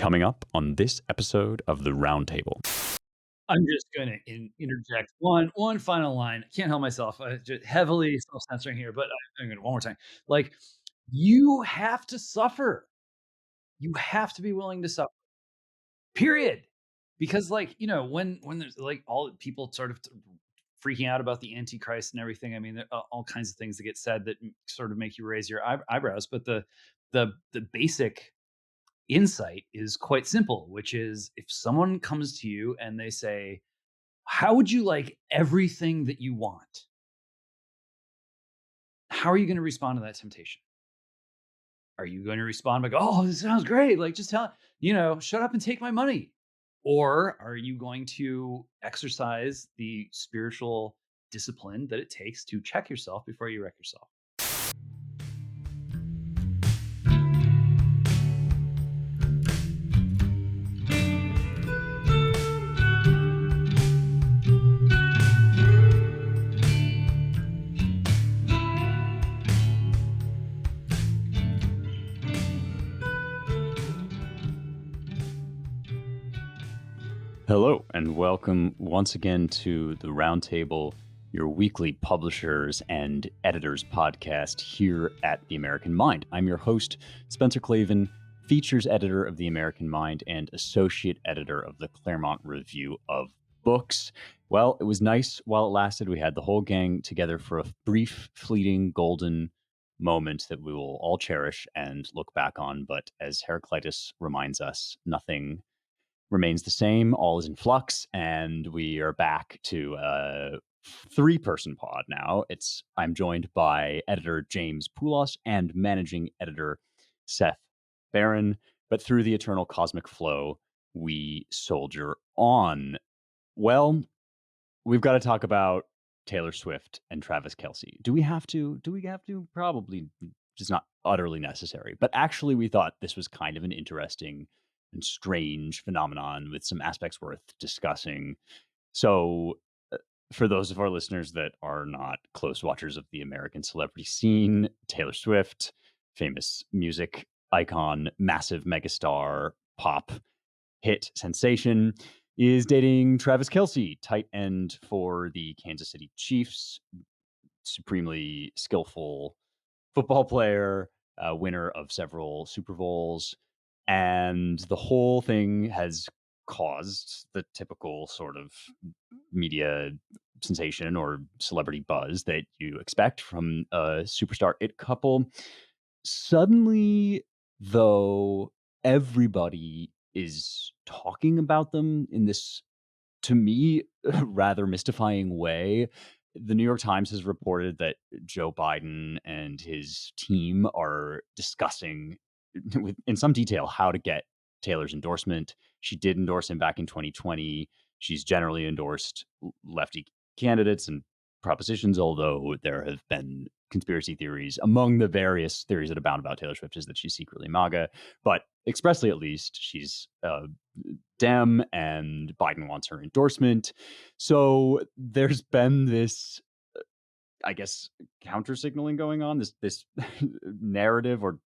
Coming up on this episode of the Roundtable. I'm just gonna interject one final line. I can't help myself. Just heavily self-censoring here, but I'm gonna one more time. Like, you have to suffer. You have to be willing to suffer. Period. Because, like, when there's like all people sort of freaking out about the Antichrist and everything. I mean, there are all kinds of things that get said that sort of make you raise your eyebrows. But the basic insight is quite simple, which is if someone comes to you and they say, how would you like everything that you want? How are you going to respond to that temptation? Are you going to respond like, oh, this sounds great. Like, just shut up and take my money. Or are you going to exercise the spiritual discipline that it takes to check yourself before you wreck yourself? Hello, and welcome once again to the Roundtable, your weekly publishers and editors podcast here at The American Mind. I'm your host, Spencer Clavin, features editor of The American Mind and associate editor of the Claremont Review of Books. Well, it was nice while it lasted. We had the whole gang together for a brief, fleeting, golden moment that we will all cherish and look back on. But as Heraclitus reminds us, nothing remains the same. All is in flux, and we are back to a three-person pod now. I'm joined by editor James Poulos and managing editor Seth Barron. But through the eternal cosmic flow, we soldier on. Well, we've got to talk about Taylor Swift and Travis Kelce. Do we have to? Probably just not utterly necessary. But actually, we thought this was kind of an interesting and strange phenomenon with some aspects worth discussing. So, for those of our listeners that are not close watchers of the American celebrity scene, Taylor Swift, famous music icon, massive megastar, pop hit sensation, is dating Travis Kelce, tight end for the Kansas City Chiefs, supremely skillful football player, winner of several Super Bowls. And the whole thing has caused the typical sort of media sensation or celebrity buzz that you expect from a superstar it couple. Suddenly, though, everybody is talking about them in this, to me, rather mystifying way. The New York Times has reported that Joe Biden and his team are discussing in some detail how to get Taylor's endorsement. She did endorse him back in 2020. She's generally endorsed lefty candidates and propositions, although there have been conspiracy theories. Among the various theories that abound about Taylor Swift is that she's secretly MAGA, but expressly at least, she's Dem, and Biden wants her endorsement. So there's been this, I guess, counter signaling going on, this narrative or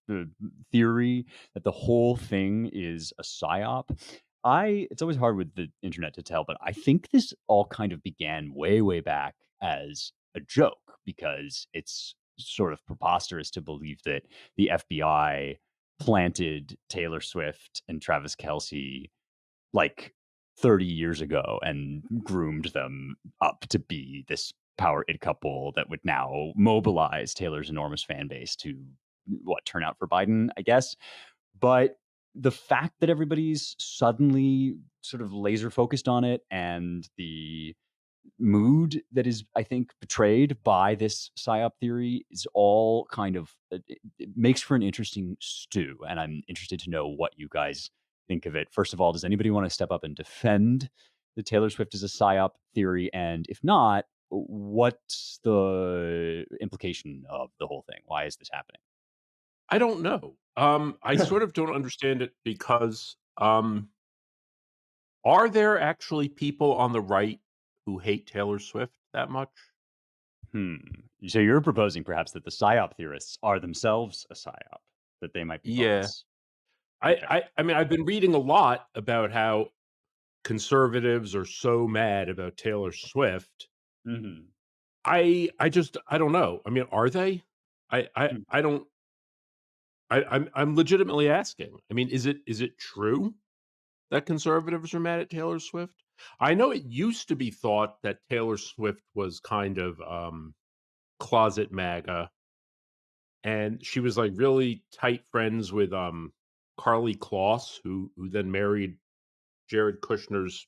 theory that the whole thing is a psyop. It's always hard with the internet to tell, but I think this all kind of began way back as a joke, because it's sort of preposterous to believe that the FBI planted Taylor Swift and Travis Kelce like 30 years ago and groomed them up to be this power it couple that would now mobilize Taylor's enormous fan base to turn out for Biden, I guess. But the fact that everybody's suddenly sort of laser focused on it, and the mood that is, I think, betrayed by this psyop theory is all kind of, it makes for an interesting stew. And I'm interested to know what you guys think of it. First of all, does anybody want to step up and defend the Taylor Swift as a psyop theory? And if not, what's the implication of the whole thing? Why is this happening? I don't know. I sort of don't understand it because are there actually people on the right who hate Taylor Swift that much? So you're proposing perhaps that the psyop theorists are themselves a psyop, that they might be Yeah. bots. I, Okay. I I mean, I've been reading a lot about how conservatives are so mad about Taylor Swift. Hmm. I don't know. I mean, are they? I don't. I'm legitimately asking. I mean, is it true that conservatives are mad at Taylor Swift? I know it used to be thought that Taylor Swift was kind of closet MAGA, and she was like really tight friends with Carly Kloss, who then married Jared Kushner's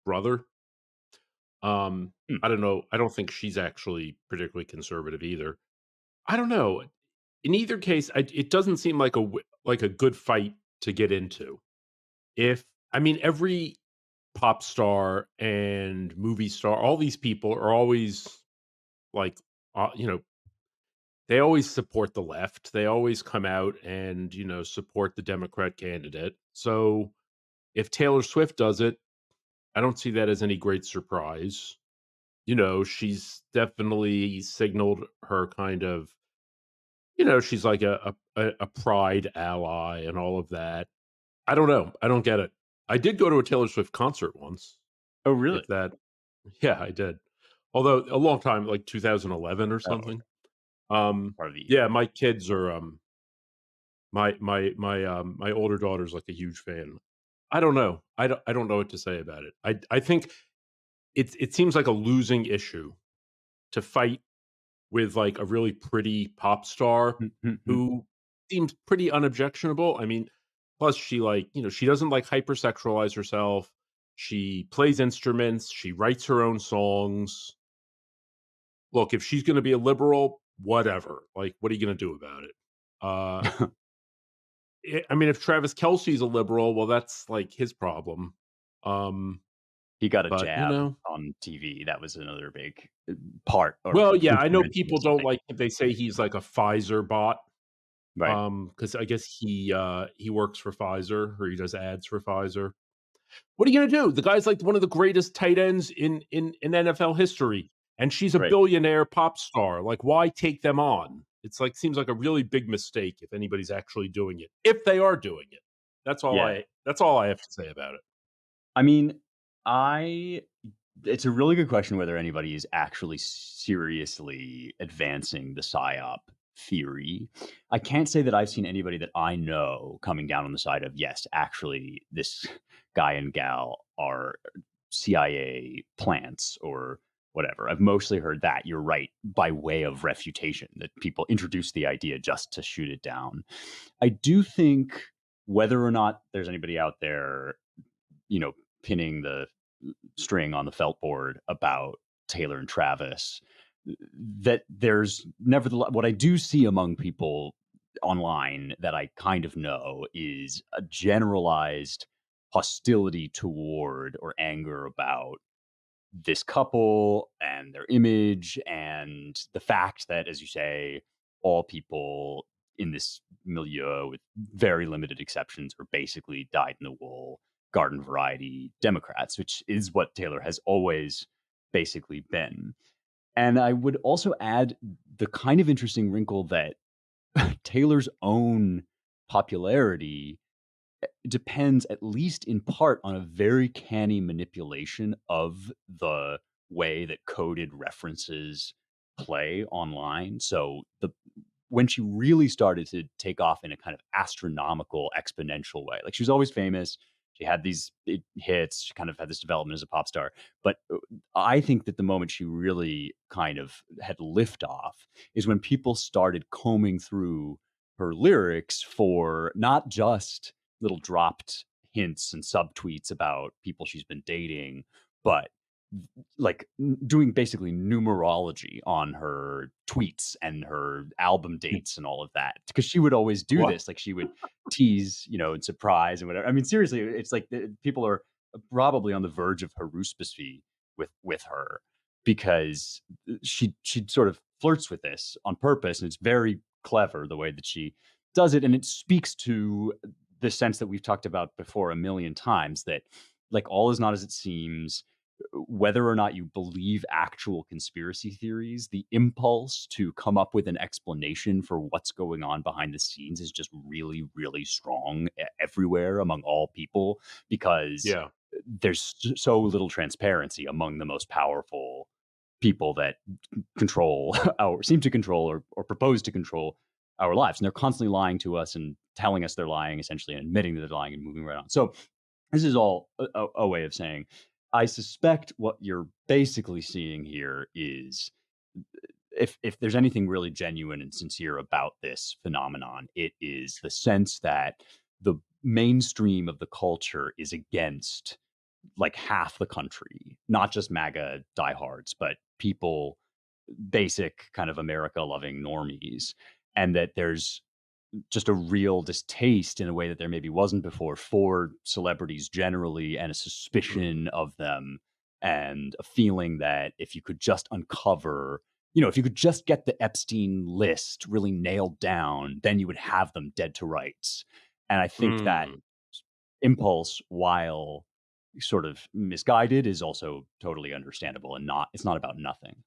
brother. Hmm. I don't know. I don't think she's actually particularly conservative either. I don't know. In either case, it doesn't seem like like a good fight to get into. If I mean, every pop star and movie star, all these people are always like, you know, they always support the left. They always come out and support the Democrat candidate. So if Taylor Swift does it, I don't see that as any great surprise. She's definitely signaled her kind of, she's like a pride ally and all of that. I don't know. I don't get it. I did go to a Taylor Swift concert once. Oh, really? If that, yeah, I did. Although a long time, like 2011 or Oh, okay. something. Part of the Yeah, my kids are my older daughter's like a huge fan. I don't know. I don't know what to say about it. I think it seems like a losing issue to fight with like a really pretty pop star Mhm. who seems pretty unobjectionable. I mean, plus she like, she doesn't like hypersexualize herself. She plays instruments, she writes her own songs. Look, if she's going to be a liberal, whatever. Like, what are you going to do about it? Uh, I mean, if Travis Kelce's a liberal, well, that's like his problem. Um, He got a but jab on TV. That was another big part or well, yeah, I know influence in people this whole don't thing. like if they say he's like a Pfizer bot. Right. Because I guess he works for Pfizer or he does ads for Pfizer. What are you gonna do? The guy's like one of the greatest tight ends in NFL history, and she's a Right. billionaire pop star. Like, why take them on? It's like seems like a really big mistake if anybody's actually doing it. If they are doing it. Yeah. That's all I have to say about it. I mean, I it's a really good question whether anybody is actually seriously advancing the psyop theory. I can't say that I've seen anybody that I know coming down on the side of yes, actually, this guy and gal are CIA plants or whatever. I've mostly heard that. You're right, by way of refutation, that people introduce the idea just to shoot it down. I do think whether or not there's anybody out there, you know, pinning the string on the felt board about Taylor and Travis, that there's nevertheless what I do see among people online that I kind of know is a generalized hostility toward or anger about this couple and their image and the fact that, as you say, all people in this milieu, with very limited exceptions, are basically dyed in the wool, garden variety Democrats, which is what Taylor has always basically been. And I would also add the kind of interesting wrinkle that Taylor's own popularity depends, at least in part, on a very canny manipulation of the way that coded references play online. So the when she really started to take off in a kind of astronomical, exponential way, like she was always famous. She had these big hits. She kind of had this development as a pop star. But I think that the moment she really kind of had liftoff is when people started combing through her lyrics for not just little dropped hints and subtweets about people she's been dating, but like doing basically numerology on her tweets and her album dates and all of that. Because she would always do What? this. Like she would tease, and surprise and whatever. I mean, seriously, it's like people are probably on the verge of haruspicy with her because she sort of flirts with this on purpose, and it's very clever the way that she does it, and it speaks to the sense that we've talked about before a million times, that like all is not as it seems. whether or not you believe actual conspiracy theories, the impulse to come up with an explanation for what's going on behind the scenes is just really, really strong everywhere among all people, because Yeah. there's so little transparency among the most powerful people that control our seem to control or propose to control our lives. And they're constantly lying to us and telling us they're lying, essentially, and admitting that they're lying and moving right on. So this is all a way of saying, I suspect what you're basically seeing here is, if there's anything really genuine and sincere about this phenomenon, it is the sense that the mainstream of the culture is against like half the country, not just MAGA diehards, but people, basic kind of America loving normies, and that there's just a real distaste in a way that there maybe wasn't before for celebrities generally, and a Mm. suspicion of them, and a feeling that if you could just uncover, if you could just get the Epstein list really nailed down, then you would have them dead to rights. And I think that Mm. impulse, while sort of misguided, is also totally understandable, and it's not about nothing.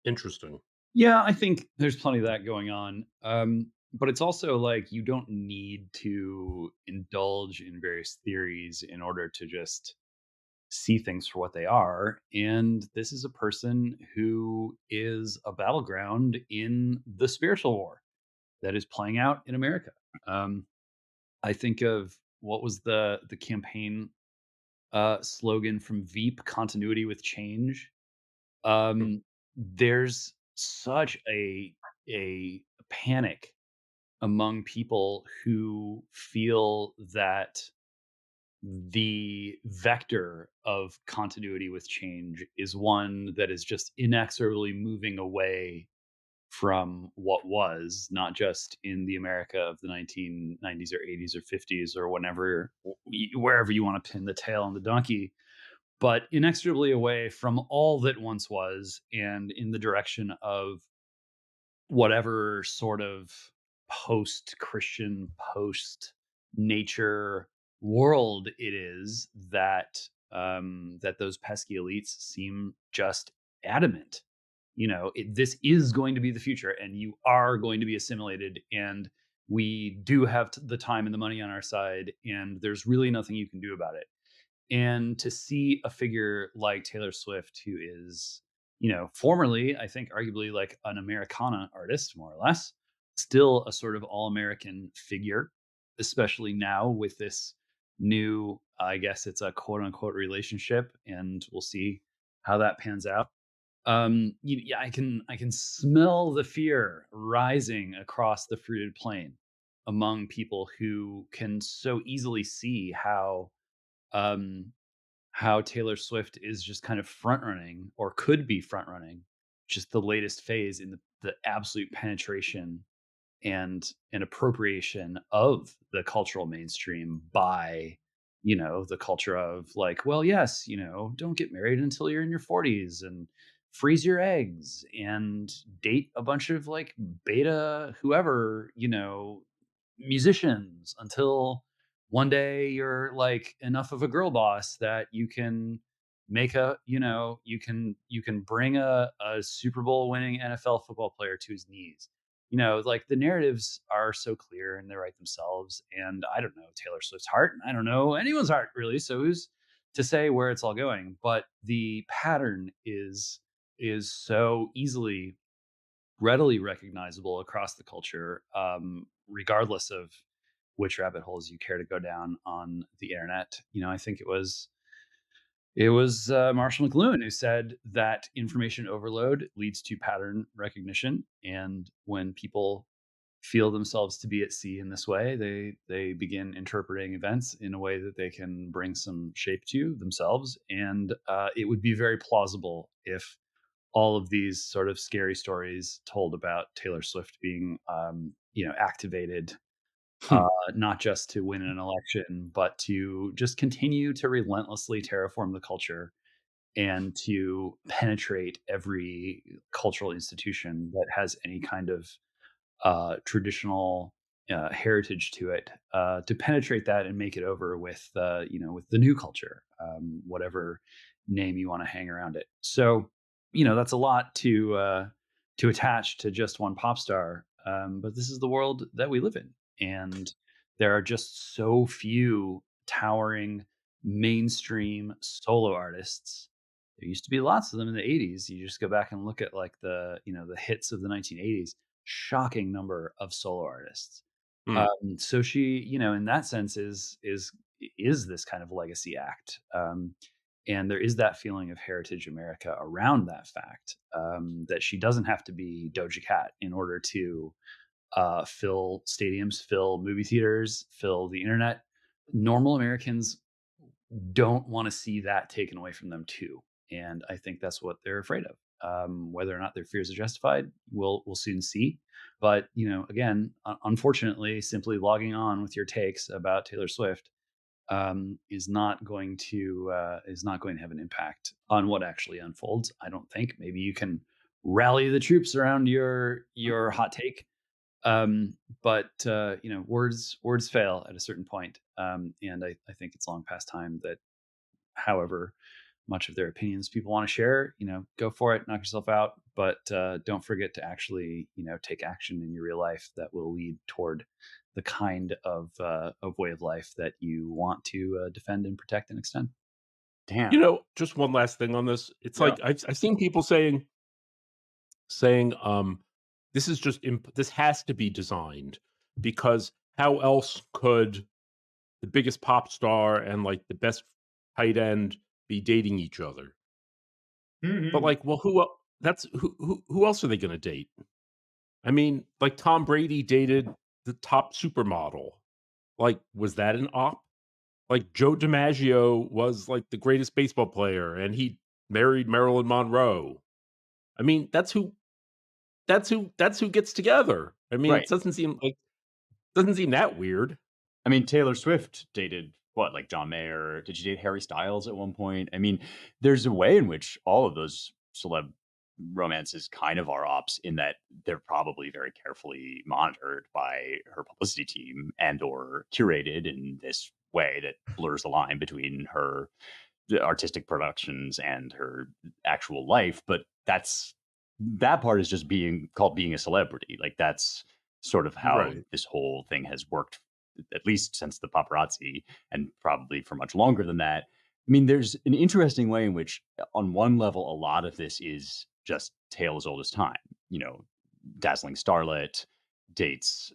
Interesting. Yeah, I think there's plenty of that going on. But it's also like you don't need to indulge in various theories in order to just see things for what they are. And this is a person who is a battleground in the spiritual war that is playing out in America. Um, I think of what was the campaign slogan from Veep: continuity with change. Hmm. There's such a panic among people who feel that the vector of continuity with change is one that is just inexorably moving away from what was, not just in the America of the 1990s or 80s or 50s or whenever, wherever you want to pin the tail on the donkey, but inexorably away from all that once was and in the direction of whatever sort of post Christian, post nature world it is that that those pesky elites seem just adamant. This is going to be the future, and you are going to be assimilated, and we do have the time and the money on our side, and there's really nothing you can do about it. And to see a figure like Taylor Swift, who is, formerly, I think, arguably like an Americana artist, more or less, still a sort of all American figure, especially now with this new, I guess it's a quote unquote relationship, and we'll see how that pans out. Yeah, I can smell the fear rising across the fruited plain among people who can so easily see um, how Taylor Swift is just kind of front running, or could be front running, just the latest phase in the absolute penetration and appropriation of the cultural mainstream by, the culture of like, well, yes, don't get married until you're in your 40s, and freeze your eggs and date a bunch of like beta whoever, musicians until one day you're like enough of a girl boss that you can make a you can bring a Super Bowl winning NFL football player to his knees. Like the narratives are so clear and they write themselves, and I don't know Taylor Swift's heart, and I don't know anyone's heart really, so who's to say where it's all going? But the pattern is so easily readily recognizable across the culture, regardless of which rabbit holes you care to go down on the internet. I think it was Marshall McLuhan who said that information overload leads to pattern recognition, and when people feel themselves to be at sea in this way, they begin interpreting events in a way that they can bring some shape to themselves. And it would be very plausible if all of these sort of scary stories told about Taylor Swift being, activated, not just to win an election, but to just continue to relentlessly terraform the culture and to penetrate every cultural institution that has any kind of traditional heritage to it, to penetrate that and make it over with, with the new culture, whatever name you want to hang around it. So, that's a lot to attach to just one pop star. But this is the world that we live in, and there are just so few towering mainstream solo artists. There used to be lots of them in the 80s. You just go back and look at like the hits of the 1980s. Shocking number of solo artists. Mm. So she, in that sense, is this kind of legacy act. And there is that feeling of heritage America around that fact, that she doesn't have to be Doja Cat in order to fill stadiums, fill movie theaters, fill the internet. Normal Americans don't want to see that taken away from them too, and I think that's what they're afraid of. Whether or not their fears are justified, we'll soon see. But again, unfortunately, simply logging on with your takes about Taylor Swift is not going to have an impact on what actually unfolds. I don't think. Maybe you can rally the troops around your hot take, but words fail at a certain point, and I think it's long past time that, however much of their opinions people want to share, go for it, knock yourself out, but don't forget to actually take action in your real life that will lead toward the kind of way of life that you want to defend and protect and extend. Damn. Just one last thing on this. It's Yeah. like I've seen people saying, this is just this has to be designed because how else could the biggest pop star and like the best tight end be dating each other? But like, well, who else are they going to date? I mean, like Tom Brady dated the top supermodel. Like, was that an op? Like Joe DiMaggio was like the greatest baseball player, and he married Marilyn Monroe. I mean, that's who gets together. I mean, Right. it doesn't seem that weird. I mean, Taylor Swift dated what, like John Mayer? Did she date Harry Styles at one point? I mean, there's a way in which all of those celeb romances kind of are ops in that they're probably very carefully monitored by her publicity team and or curated in this way that blurs the line between her artistic productions and her actual life. But that part is just being a celebrity. Like that's sort of how Right. this whole thing has worked, at least since the paparazzi, and probably for much longer than that. I mean, there's an interesting way in which, on one level, a lot of this is just tale as old as time. Dazzling starlet dates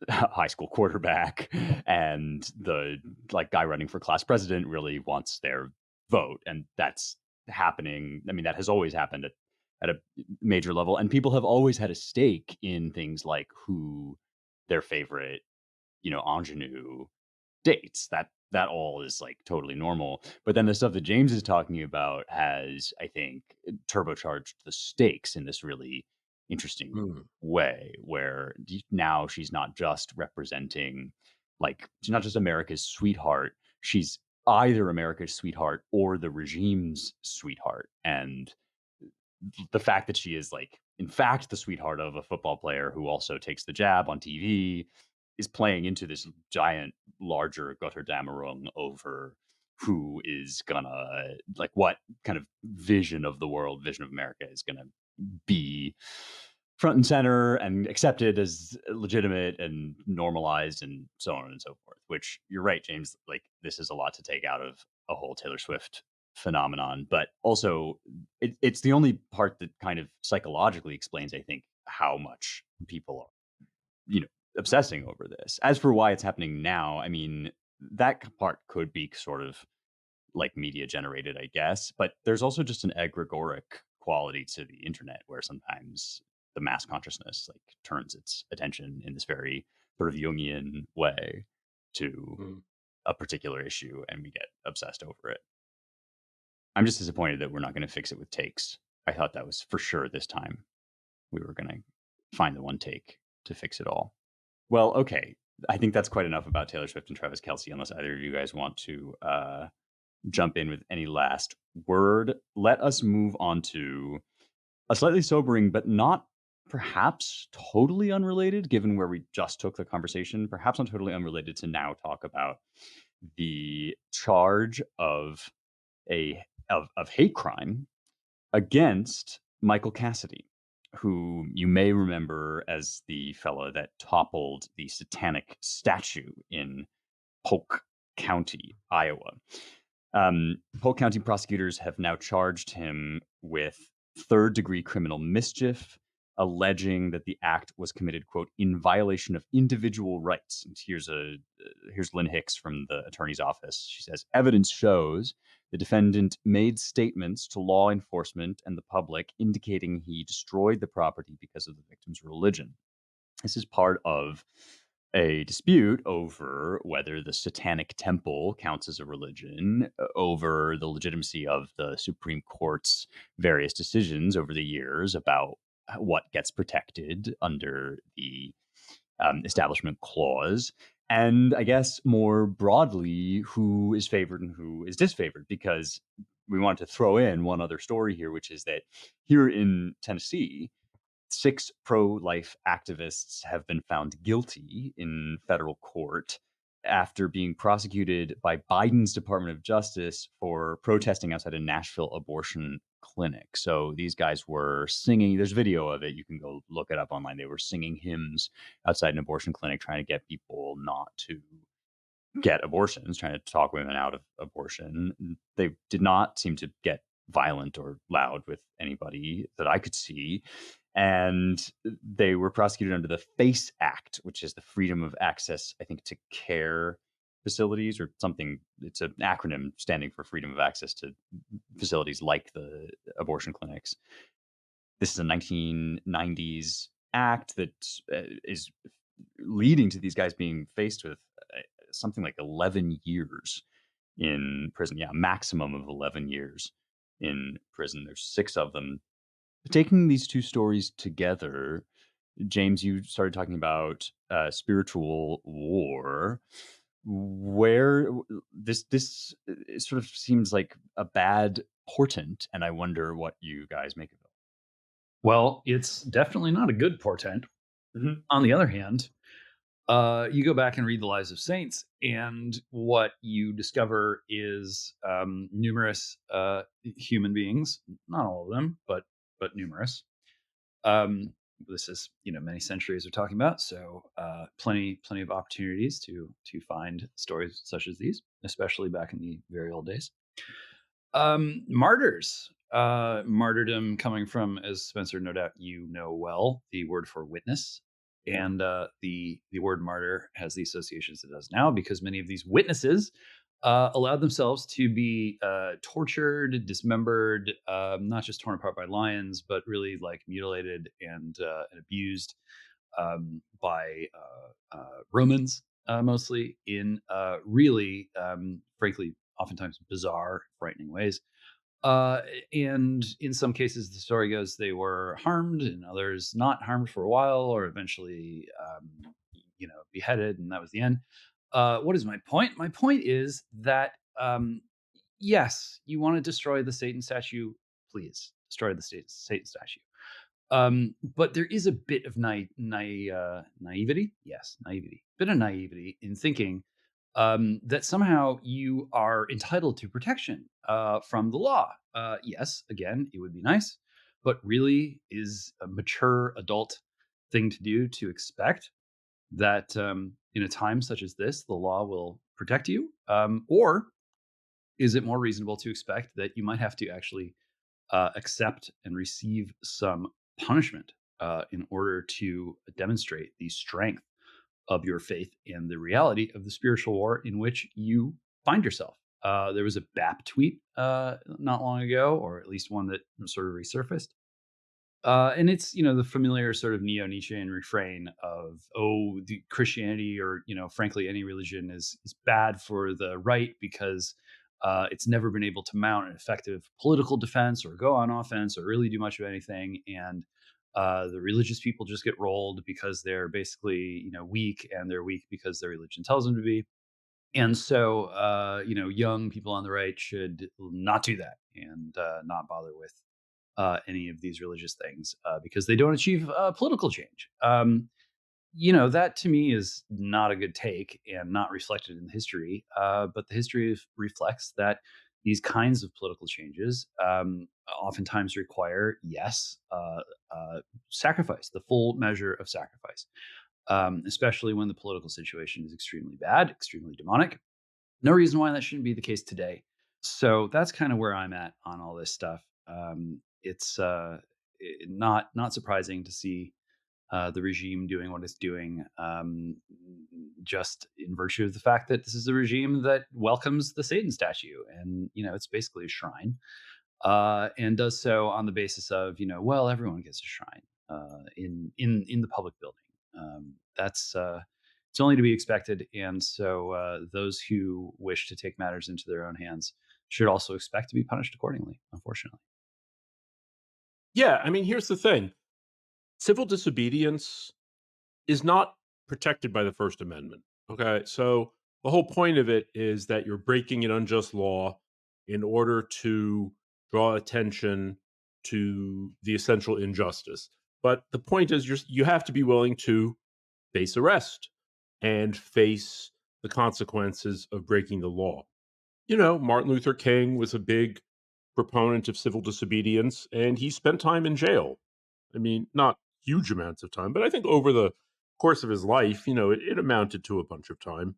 high school quarterback, and the like guy running for class president really wants their vote, and that's happening. I mean, that has always happened at a major level, and people have always had a stake in things like who their favorite ingenue dates. That all is like totally normal. But then the stuff that James is talking about has, I think, turbocharged the stakes in this really interesting Mm. way, where now she's not just representing, like, she's not just America's sweetheart. She's either America's sweetheart or the regime's sweetheart. And the fact that she is, like, in fact, the sweetheart of a football player who also takes the jab on TV is playing into this giant, larger Götterdämmerung over who is gonna, like, what kind of vision of the world, vision of America is gonna be front and center and accepted as legitimate and normalized and so on and so forth. Which, you're right, James, like, this is a lot to take out of a whole Taylor Swift phenomenon, but also it's the only part that kind of psychologically explains, I think, how much people are, obsessing over this. As for why it's happening now, I mean, that part could be sort of like media generated, I guess, but there's also just an egregoric quality to the internet where sometimes the mass consciousness like turns its attention in this very sort of Jungian way to Mm. a particular issue, and we get obsessed over it. I'm just disappointed that we're not going to fix it with takes. I thought that was for sure this time we were going to find the one take to fix it all. Well, okay. I think that's quite enough about Taylor Swift and Travis Kelce, unless either of you guys want to jump in with any last word. Let us move on to a slightly sobering, but not perhaps totally unrelated, given where we just took the conversation, perhaps not totally unrelated, to now talk about the charge of a of hate crime against Michael Cassidy, who you may remember as the fellow that toppled the Satanic statue in Polk County, Iowa. Polk County prosecutors have now charged him with third-degree criminal mischief, alleging that the act was committed, quote, in violation of individual rights. And here's Lynn Hicks from the attorney's office. She says, evidence shows the defendant made statements to law enforcement and the public indicating he destroyed the property because of the victim's religion. This is part of a dispute over whether the Satanic Temple counts as a religion, over the legitimacy of the Supreme Court's various decisions over the years about what gets protected under the Establishment Clause, and I guess more broadly, who is favored and who is disfavored, because we wanted to throw in one other story here, which is that here in Tennessee, 6 pro-life activists have been found guilty in federal court after being prosecuted by Biden's Department of Justice for protesting outside a Nashville abortion clinic. So these guys were singing, there's video of it, you can go look it up online. They were singing hymns outside an abortion clinic trying to get people not to get abortions, trying to talk women out of abortion. They did not seem to get violent or loud with anybody that I could see. And they were prosecuted under the FACE Act, which is the Freedom of Access, I think, to Care Facilities or something. It's an acronym standing for Freedom of Access to facilities like the abortion clinics. This is a 1990s act that is leading to these guys being faced with something like 11 years in prison. Yeah, maximum of 11 years in prison. There's 6 of them. Taking these two stories together, James, you started talking about spiritual war, where this sort of seems like a bad portent, and I wonder what you guys make of it. Well, it's definitely not a good portent. Mhm. On the other hand, you go back and read the lives of saints, and what you discover is numerous human beings, not all of them, but numerous. This is many centuries we're talking about, so plenty of opportunities to find stories such as these, especially back in the very old days. Martyrs, martyrdom coming from, as Spencer, no doubt you know well, the word for witness. And the word martyr has the associations it does now because many of these witnesses allowed themselves to be tortured, dismembered, not just torn apart by lions, but really like mutilated and abused by Romans, mostly in really, frankly, oftentimes bizarre, frightening ways. Uh, and in some cases, the story goes they were harmed, and others not harmed for a while, or eventually, beheaded, and that was the end. What is my point? My point is that yes, you want to destroy the Satan statue, please destroy the Satan statue. But there is a bit of naivety, yes, naivety, bit of naivety in thinking that somehow you are entitled to protection from the law. Yes, again, it would be nice, but really is a mature adult thing to do to expect that in a time such as this, the law will protect you? Or is it more reasonable to expect that you might have to actually accept and receive some punishment in order to demonstrate the strength of your faith and the reality of the spiritual war in which you find yourself? There was a BAP tweet not long ago, or at least one that sort of resurfaced. And it's the familiar sort of neo-Nietzschean refrain of, oh, the Christianity, or frankly any religion is bad for the right because it's never been able to mount an effective political defense or go on offense or really do much of anything, and the religious people just get rolled because they're basically weak, and they're weak because their religion tells them to be. And so young people on the right should not do that and not bother with any of these religious things because they don't achieve political change. That to me is not a good take and not reflected in history. But the history reflects that, these kinds of political changes oftentimes require, yes, sacrifice, the full measure of sacrifice, especially when the political situation is extremely bad, extremely demonic. No reason why that shouldn't be the case today. So that's kind of where I'm at on all this stuff. It's not surprising to see the regime doing what it's doing, just in virtue of the fact that this is a regime that welcomes the Satan statue, and it's basically a shrine, and does so on the basis of well, everyone gets a shrine in the public building. That's it's only to be expected, and so those who wish to take matters into their own hands should also expect to be punished accordingly. Unfortunately. Yeah, I mean, here's the thing: civil disobedience is not protected by the First Amendment. Okay, so the whole point of it is that you're breaking an unjust law in order to draw attention to the essential injustice. But the point is, you have to be willing to face arrest and face the consequences of breaking the law. Martin Luther King was a big proponent of civil disobedience, and he spent time in jail. I mean, not huge amounts of time, but I think over the course of his life, it amounted to a bunch of time.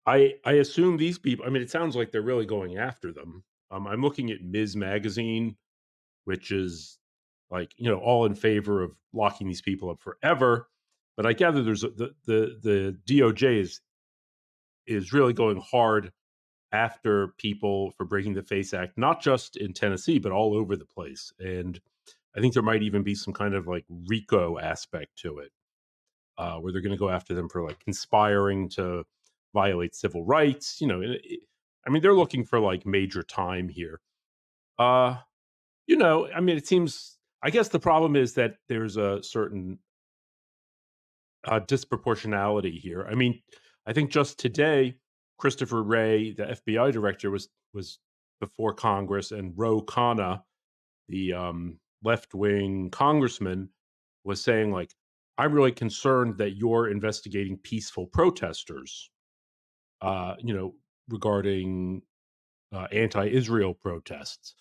I assume these people, I mean, it sounds like they're really going after them. I'm looking at Ms. Magazine, which is like, all in favor of locking these people up forever. But I gather the DOJ is really going hard after people for breaking the FACE Act, not just in Tennessee, but all over the place. And I think there might even be some kind of like RICO aspect to it, where they're going to go after them for like conspiring to violate civil rights. I mean, they're looking for like major time here. I mean, it seems, I guess the problem is that there's a certain disproportionality here. I mean, I think just today, Christopher Wray, the FBI director, was before Congress, and Ro Khanna, the left wing congressman, was saying like, "I'm really concerned that you're investigating peaceful protesters, you know, regarding anti-Israel protests.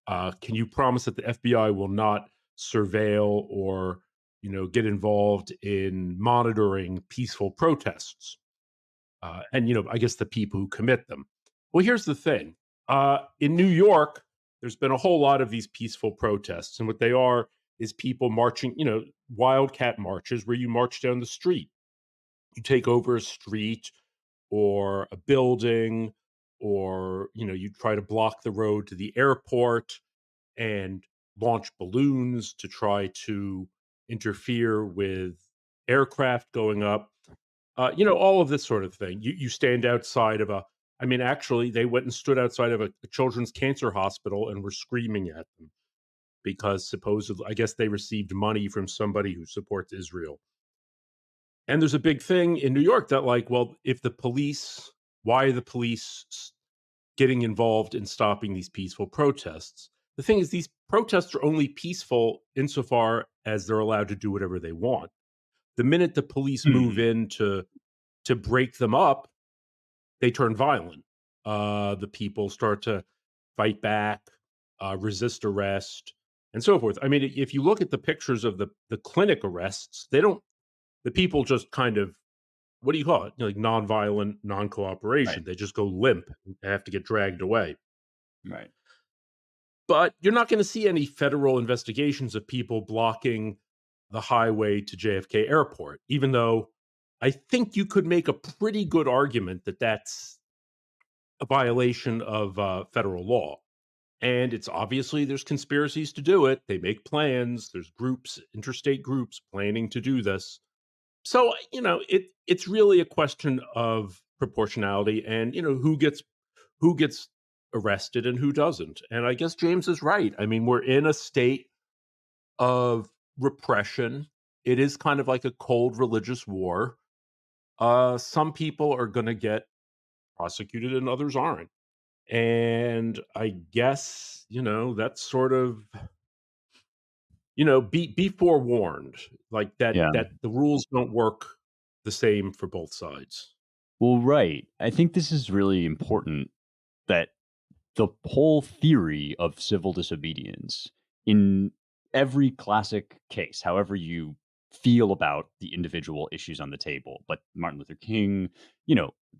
Can you promise that the FBI will not surveil or get involved in monitoring peaceful protests? And I guess the people who commit them." Well, here's the thing: in New York, there's been a whole lot of these peaceful protests, and what they are is people marching, wildcat marches where you march down the street, you take over a street or a building, or you try to block the road to the airport and launch balloons to try to interfere with aircraft going up. All of this sort of thing. You stand outside of a, I mean, actually, they went and stood outside of a children's cancer hospital and were screaming at them because supposedly, I guess they received money from somebody who supports Israel. And there's a big thing in New York that, like, well, if the police, why are the police getting involved in stopping these peaceful protests? The thing is, these protests are only peaceful insofar as they're allowed to do whatever they want. The minute the police move Hmm. in to break them up, they turn violent. The people start to fight back, resist arrest, and so forth. I mean, if you look at the pictures of the clinic arrests, they don't. The people just kind of, what do you call it? Like nonviolent, Right. non-cooperation. They just go limp and have to get dragged away. Right. But you're not going to see any federal investigations of people blocking the highway to JFK Airport, even though I think you could make a pretty good argument that that's a violation of federal law. And it's obviously there's conspiracies to do it. They make plans. There's groups, interstate groups planning to do this. So, it's really a question of proportionality and, who gets arrested and who doesn't. And I guess James is right. I mean, we're in a state of repression. It is kind of like a cold religious war. Some people are going to get prosecuted and others aren't. And I guess, that's sort of, be forewarned, like Yeah. that the rules don't work the same for both sides. Well, right. I think this is really important that the whole theory of civil disobedience in every classic case, however you feel about the individual issues on the table, but Martin Luther King,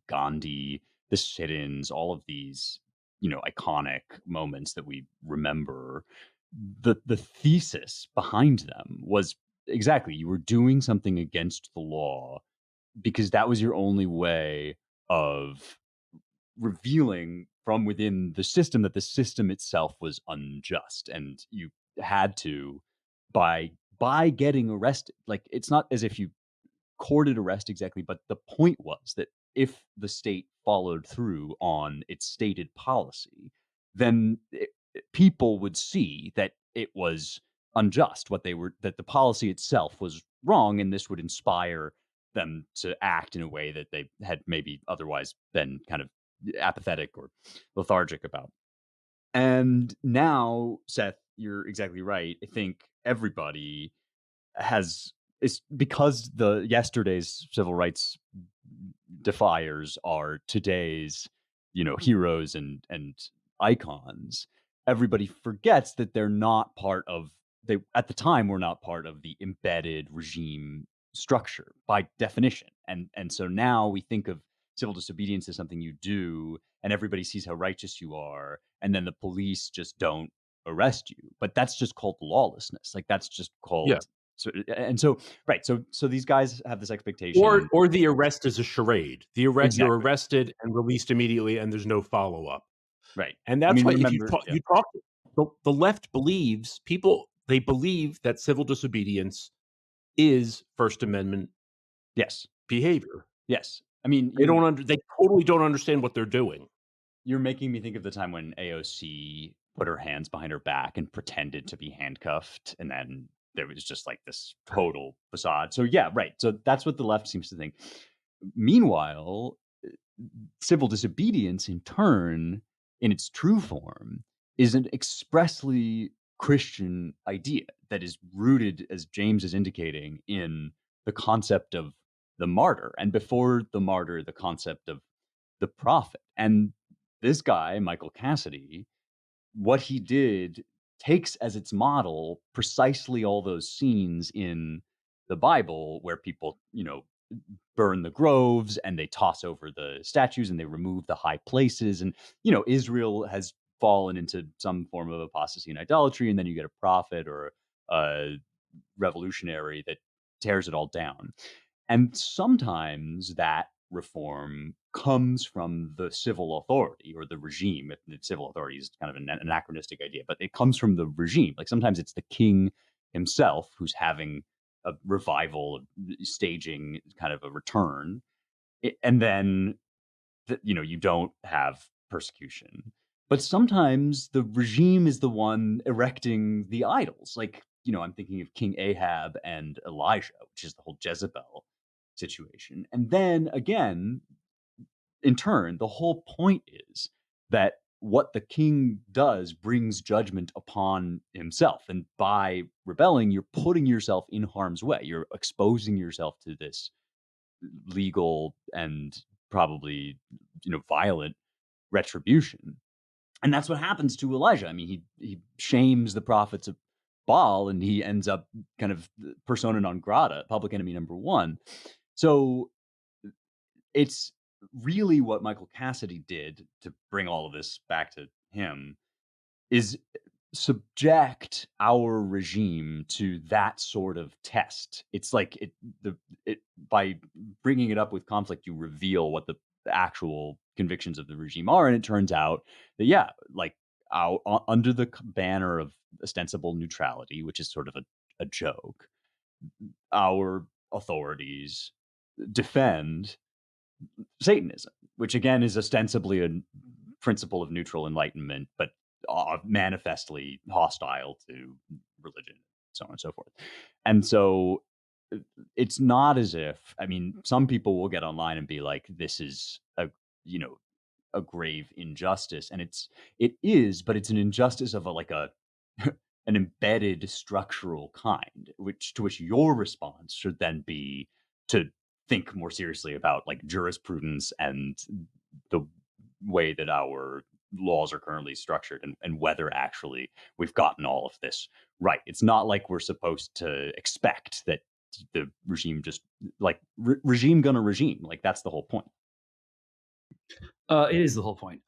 Gandhi, the sit-ins, all of these, iconic moments that we remember, the thesis behind them was exactly you were doing something against the law because that was your only way of revealing from within the system that the system itself was unjust, and you had to by getting arrested. Like, it's not as if you courted arrest exactly, but the point was that if the state followed through on its stated policy, then people would see that it was unjust, what they were, that the policy itself was wrong, and this would inspire them to act in a way that they had maybe otherwise been kind of apathetic or lethargic about. And now, Seth, you're exactly right. I think everybody has, it's because the yesterday's civil rights defiers are today's, heroes and icons. Everybody forgets that they're not part of, they at the time were not part of the embedded regime structure by definition. And so now we think of civil disobedience as something you do and everybody sees how righteous you are, and then the police just don't arrest you. But that's just called lawlessness. Like, that's just Yeah. called, so right. So these guys have this Or expectation. or the arrest is a charade. You're Exactly. arrested and released immediately, and there's no follow-up. Right. And I that's mean, why if you remember, talk yeah. you talk the left believes they believe that civil disobedience is First Amendment Yes. behavior. Yes. I mean, They totally don't understand what they're doing. you're making me think of the time when AOC put her hands behind her back and pretended to be handcuffed, and then there was just like this total facade. So yeah, right. So that's what the left seems to think. Meanwhile, civil disobedience, in turn, in its true form, is an expressly Christian idea that is rooted, as James is indicating, in the concept of the martyr, and before the martyr, the concept of the prophet. And this guy, Michael Cassidy, what he did takes as its model precisely all those scenes in the Bible where people, burn the groves and they toss over the statues and they remove the high places. And, Israel has fallen into some form of apostasy and idolatry. And then you get a prophet or a revolutionary that tears it all down. And sometimes that reform comes from the civil authority or the regime. The civil authority is kind of an anachronistic idea, but it comes from the regime. Like, sometimes it's the king himself who's having a revival, staging kind of a return. And then, you don't have persecution. But sometimes the regime is the one erecting the idols. Like, I'm thinking of King Ahab and Elijah, which is the whole Jezebel situation. And then again, in turn, the whole point is that what the king does brings judgment upon himself. And by rebelling, you're putting yourself in harm's way. You're exposing yourself to this legal and probably, violent retribution. And that's what happens to Elijah. I mean, he shames the prophets of Baal, and he ends up kind of persona non grata, public enemy number one. So it's really what Michael Cassidy did, to bring all of this back to him, is subject our regime to that sort of test. It's like it by bringing it up with conflict, you reveal what the actual convictions of the regime are, and it turns out that, yeah, like, under the banner of ostensible neutrality, which is sort of a joke, our authorities defend Satanism, which again is ostensibly a principle of neutral enlightenment, but manifestly hostile to religion, so on and so forth. And so it's not as if, I mean, some people will get online and be like, this is you know, a grave injustice. And it is, but it's an injustice of an embedded structural kind, to which your response should then be to think more seriously about, like, jurisprudence and the way that our laws are currently structured, and whether actually we've gotten all of this right. It's not like we're supposed to expect that the regime just like regime gonna regime. Like that's the whole point. It is the whole point.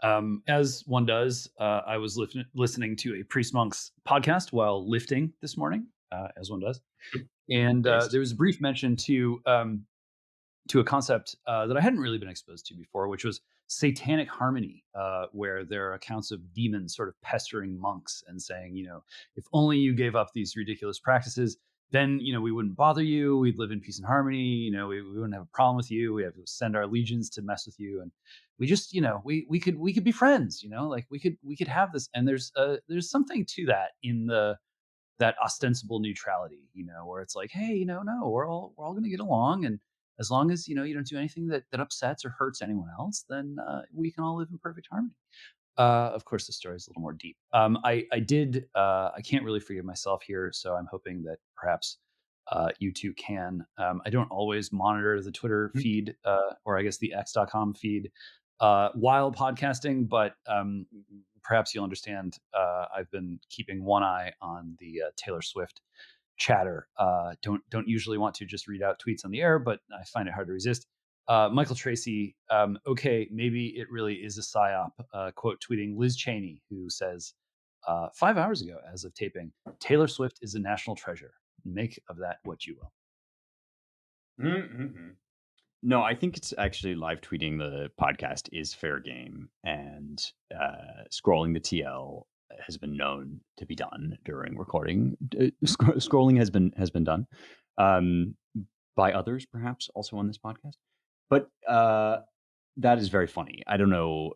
As one does, I was listening to a Priest Monk's podcast while lifting this morning, as one does, and Based. there was a brief mention to a concept that I hadn't really been exposed to before, which was satanic harmony, where there are accounts of demons sort of pestering monks and saying, if only you gave up these ridiculous practices, then we wouldn't bother you. We'd live in peace and harmony. We wouldn't have a problem with you. We have to send our legions to mess with you, and we just, we could be friends. Like we could have this. And there's something to that in that ostensible neutrality, where it's like, hey, no, we're all going to get along, and as long as you don't do anything that upsets or hurts anyone else, then we can all live in perfect harmony. Of course, the story is a little more deep. I can't really forgive myself here, so I'm hoping that perhaps you two can. I don't always monitor the Twitter feed, or I guess the X.com feed, while podcasting, but perhaps you'll understand. I've been keeping one eye on the Taylor Swift chatter. Don't usually want to just read out tweets on the air, but I find it hard to resist. Michael Tracy, okay, maybe it really is a psyop, quote tweeting Liz Cheney, who says 5 hours ago, as of taping, Taylor Swift is a national treasure. Make of that what you will. Mm-hmm. No, I think it's actually live tweeting the podcast is fair game, and scrolling the TL has been known to be done during recording. Scrolling has been done by others, perhaps also on this podcast. But that is very funny. I don't know.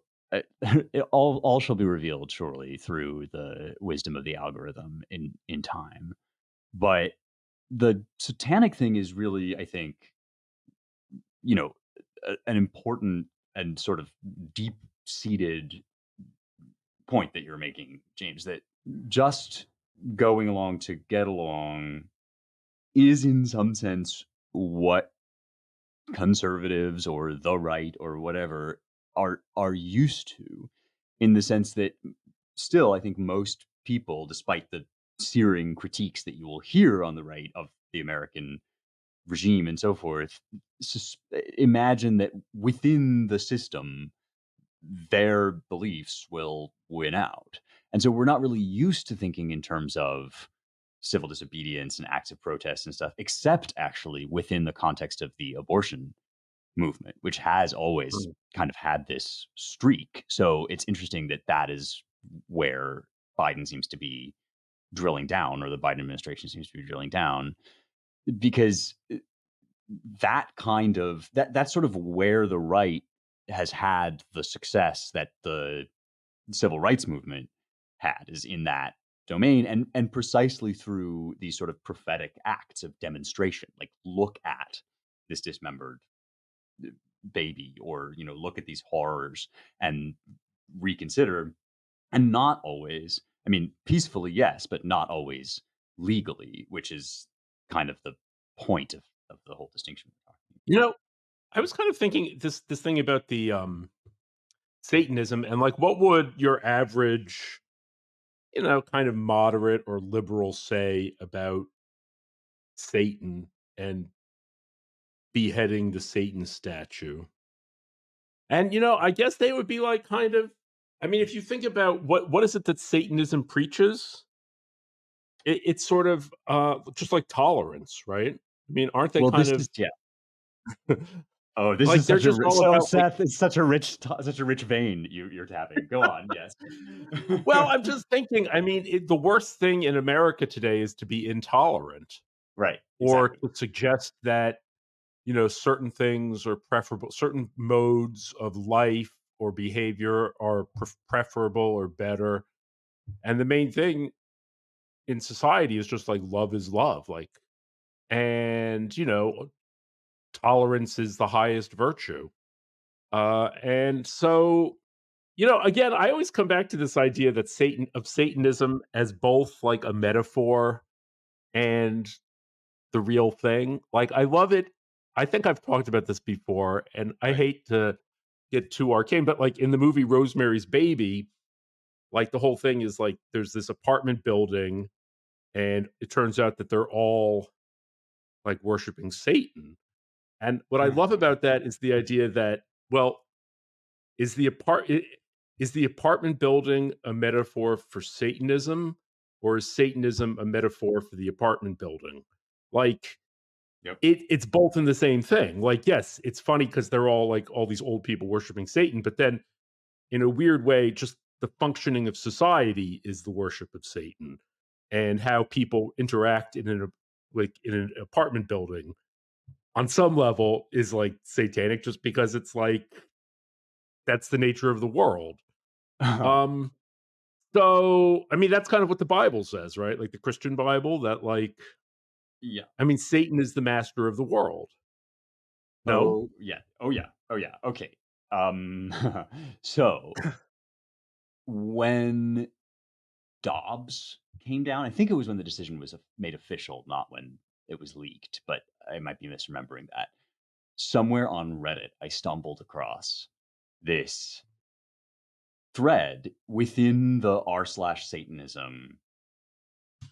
All shall be revealed surely through the wisdom of the algorithm in time. But the satanic thing is really, I think, an important and sort of deep seated point that you're making, James, that just going along to get along is in some sense what conservatives or the right or whatever are used to, in the sense that still I think most people, despite the searing critiques that you will hear on the right of the American regime and so forth, imagine that within the system their beliefs will win out. And so we're not really used to thinking in terms of civil disobedience and acts of protest and stuff, except actually within the context of the abortion movement, which has always kind of had this streak. So it's interesting that that is where Biden seems to be drilling down, or the Biden administration seems to be drilling down, because that's sort of where the right has had the success that the civil rights movement had, is in that domain, and precisely through these sort of prophetic acts of demonstration, like look at this dismembered baby, or look at these horrors and reconsider. And not always, I mean, peacefully, yes, but not always legally, which is kind of the point of the whole distinction we're talking. I was kind of thinking this thing about the Satanism, and like, what would your average, kind of moderate or liberal say about Satan and beheading the Satan statue? And I guess they would be like, kind of, I mean, if you think about what is it that Satanism preaches, it's sort of just like tolerance, right? I mean, aren't they Well, kind this of is Oh, this like is they're such a just rich, all so about like, Seth, it's such a rich vein you're tapping. Go on, yes. well, I'm just thinking, I mean, the worst thing in America today is to be intolerant, Right, or exactly. to suggest that, certain things are preferable, certain modes of life or behavior are preferable or better. And the main thing in society is just like love is love, like, and, tolerance is the highest virtue. And so, again, I always come back to this idea that Satanism as both like a metaphor and the real thing. Like, I love it. I think I've talked about this before, and I Right. hate to get too arcane, but like in the movie Rosemary's Baby, like the whole thing is like there's this apartment building, and it turns out that they're all like worshiping Satan. And what I love Mhm. about that is the idea that, well, is the is the apartment building a metaphor for Satanism, or is Satanism a metaphor for the apartment building? Like Yep. it's both in the same thing. Like, yes, it's funny because they're all like all these old people worshiping Satan, but then in a weird way, just the functioning of society is the worship of Satan, and how people interact in an apartment building on some level is like satanic, just because it's like that's the nature of the world. Um, so I mean, that's kind of what the Bible says, right? Like the Christian Bible, that like, Yeah. I mean, Satan is the master of the world. No? Oh, yeah. Oh, yeah. Oh, yeah. Okay. Um, so when Dobbs came down, I think it was when the decision was made official, not when it was leaked, but I might be misremembering that. Somewhere on Reddit, I stumbled across this thread within the r/Satanism,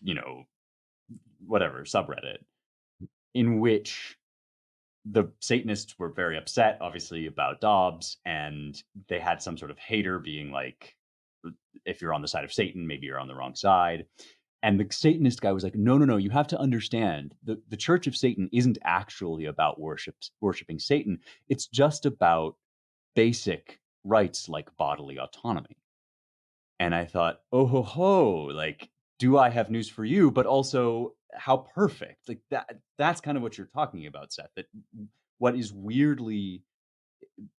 you know, whatever subreddit, in which the Satanists were very upset, obviously, about Dobbs, and they had some sort of hater being like, if you're on the side of Satan, maybe you're on the wrong side. And the Satanist guy was like, no, no, no, you have to understand the Church of Satan isn't actually about worshiping Satan. It's just about basic rights like bodily autonomy. And I thought, oh ho ho, like, do I have news for you? But also, how perfect. Like that's kind of what you're talking about, Seth. That what is weirdly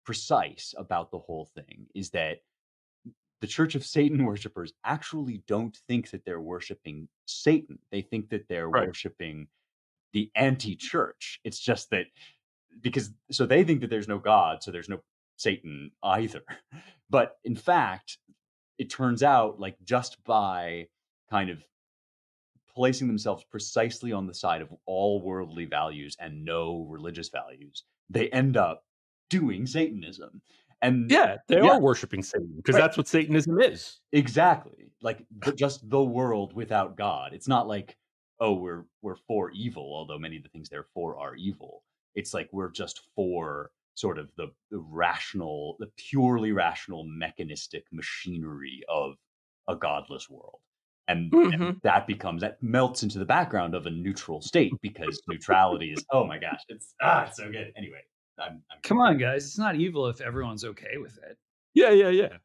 precise about the whole thing is that the Church of Satan worshipers actually don't think that they're worshiping Satan. They think that they're Right. worshiping the anti-church. It's just that because so they think that there's no God, so there's no Satan either. But in fact, it turns out like just by kind of placing themselves precisely on the side of all worldly values and no religious values, they end up doing Satanism. And Yeah, they yeah, are worshiping Satan because right. that's what Satanism is. Exactly. Like just the world without God. It's not like, oh, we're for evil, although many of the things they're for are evil. It's like we're just for sort of the rational, the purely rational mechanistic machinery of a godless world. And Mhm. that melts into the background of a neutral state because neutrality is, oh my gosh, it's so good. Anyway, I'm Come on, guys. It's not evil if everyone's okay with it. Yeah, yeah, yeah.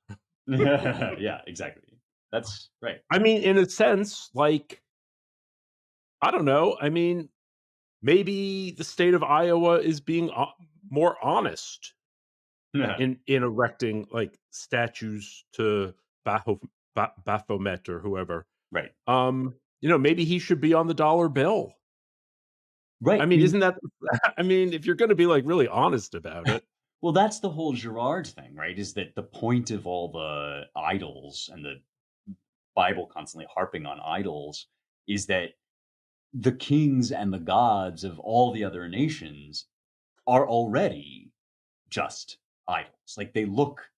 yeah, exactly. That's right. I mean, in a sense, like, I don't know. I mean, maybe the state of Iowa is being more honest Yeah, in erecting like statues to Baho- Baphomet or whoever. right. Maybe he should be on the dollar bill. I Right. mean, isn't that? I mean, if you're going to be like really honest about it, Well, that's the whole Girard thing, right? Is that the point of all the idols and the Bible constantly harping on idols is that the kings and the gods of all the other nations are already just idols. Like they look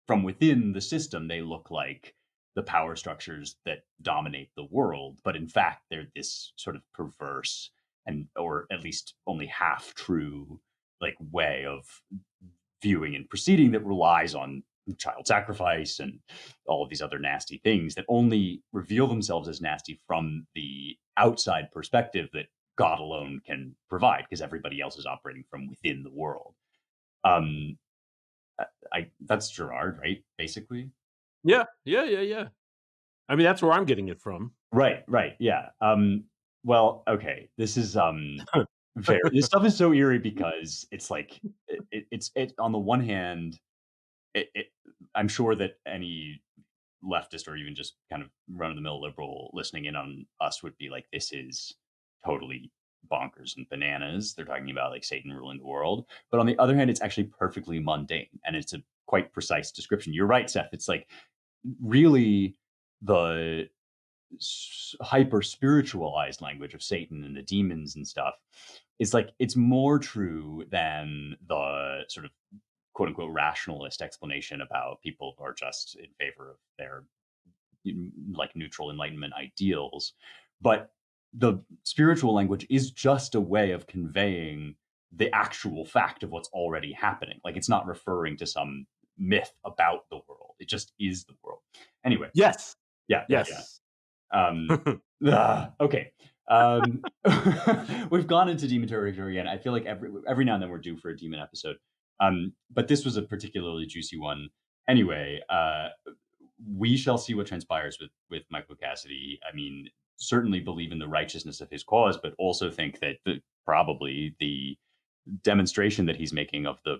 from within the system, they look like the power structures that dominate the world, but in fact, they're this sort of perverse and, or at least only half true, like way of viewing and proceeding that relies on child sacrifice and all of these other nasty things that only reveal themselves as nasty from the outside perspective that God alone can provide because everybody else is operating from within the world. Um, I that's Gerard, right? Basically. yeah, yeah, yeah, yeah. I mean, that's where I'm getting it from. Right, right, yeah. Well, okay. This is very this stuff is so eerie because it's like it's on the one hand, it I'm sure that any leftist or even just kind of run of the mill liberal listening in on us would be like, this is totally bonkers and bananas. They're talking about like Satan ruling the world. But on the other hand, it's actually perfectly mundane and it's a quite precise description. You're right, Seth. It's like really the hyper spiritualized language of Satan and the demons and stuff. It's like it's more true than the sort of quote unquote rationalist explanation about people who are just in favor of their like neutral enlightenment ideals. But the spiritual language is just a way of conveying the actual fact of what's already happening. Like it's not referring to some myth about the world. It just is the world. Anyway, Yes. yeah, yeah, yeah. Yes. Okay. We've gone into demon territory again. I feel like every now and then we're due for a demon episode. But this was a particularly juicy one. Anyway, we shall see what transpires with Michael Cassidy. I mean, certainly believe in the righteousness of his cause, but also think that probably the demonstration that he's making of the